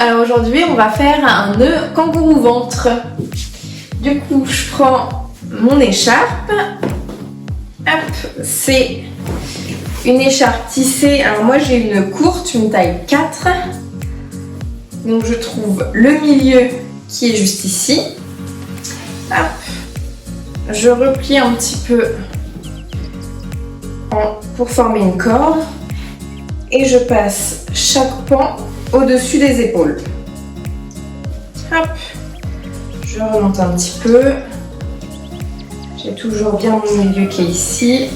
alors aujourd'hui on va faire un nœud kangourou ventre. Du coup je prends mon écharpe. Hop, c'est une écharpe tissée. Alors moi j'ai une courte, une taille 4. Donc je trouve le milieu qui est juste ici. Hop, je replie un petit peu pour former une corde. Et je passe chaque pan au-dessus des épaules. Hop, je remonte un petit peu. J'ai toujours bien mon milieu qui est ici.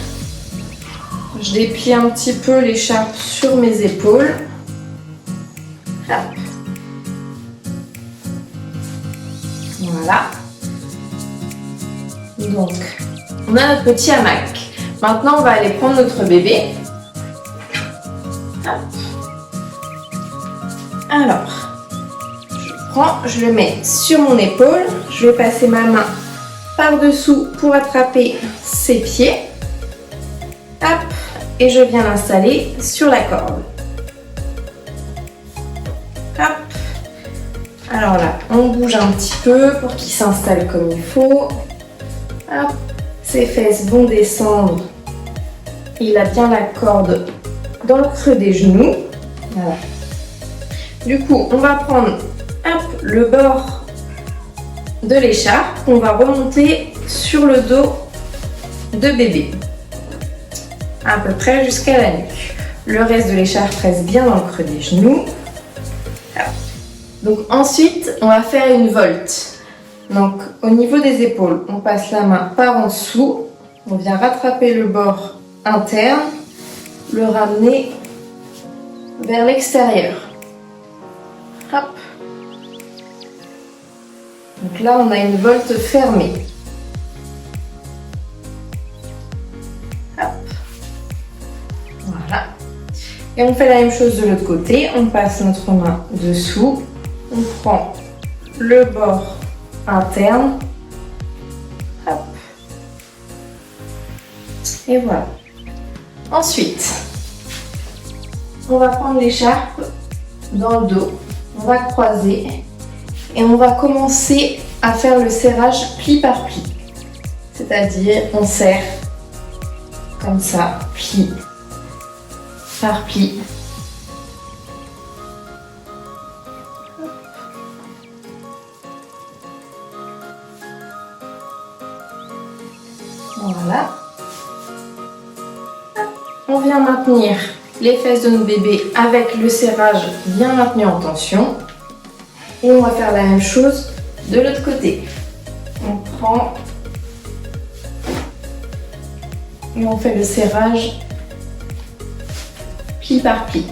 Je déplie un petit peu l'écharpe sur mes épaules. Hop. Voilà. Donc, on a notre petit hamac. Maintenant, on va aller prendre notre bébé. Hop. Alors, je le mets sur mon épaule. Je vais passer ma main par-dessous pour attraper ses pieds. Hop, et je viens l'installer sur la corde. Hop. Alors là, on bouge un petit peu pour qu'il s'installe comme il faut. Hop, ses fesses vont descendre. Il a bien la corde dans le creux des genoux. Voilà. Du coup, on va prendre le bord de l'écharpe qu'on va remonter sur le dos de bébé. À peu près jusqu'à la nuque. Le reste de l'écharpe reste bien dans le creux des genoux. Donc ensuite, on va faire une volte. Donc au niveau des épaules, on passe la main par en dessous. On vient rattraper le bord interne, le ramener vers l'extérieur. Hop. Donc là, on a une volte fermée. Hop. Voilà. Et on fait la même chose de l'autre côté. On passe notre main dessous. On prend le bord interne. Hop. Et voilà. Ensuite, on va prendre l'écharpe dans le dos. On va croiser et on va commencer à faire le serrage pli par pli. C'est-à-dire, on serre comme ça, pli par pli. Voilà. On vient maintenir les fesses de notre bébé avec le serrage bien maintenu en tension. Et on va faire la même chose de l'autre côté. On prend et on fait le serrage pli par pli.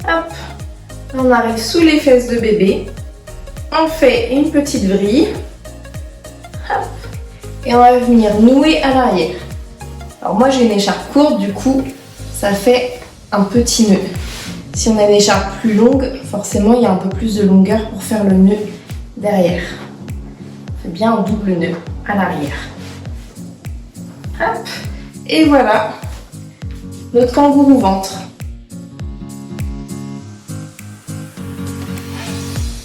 Hop, on arrive sous les fesses de bébé. On fait une petite vrille. Hop, et on va venir nouer à l'arrière. Alors moi j'ai une écharpe courte, du coup ça fait un petit nœud. Si on a une écharpe plus longue, forcément il y a un peu plus de longueur pour faire le nœud derrière. On fait bien un double nœud à l'arrière. Hop, et voilà notre kangourou ventre.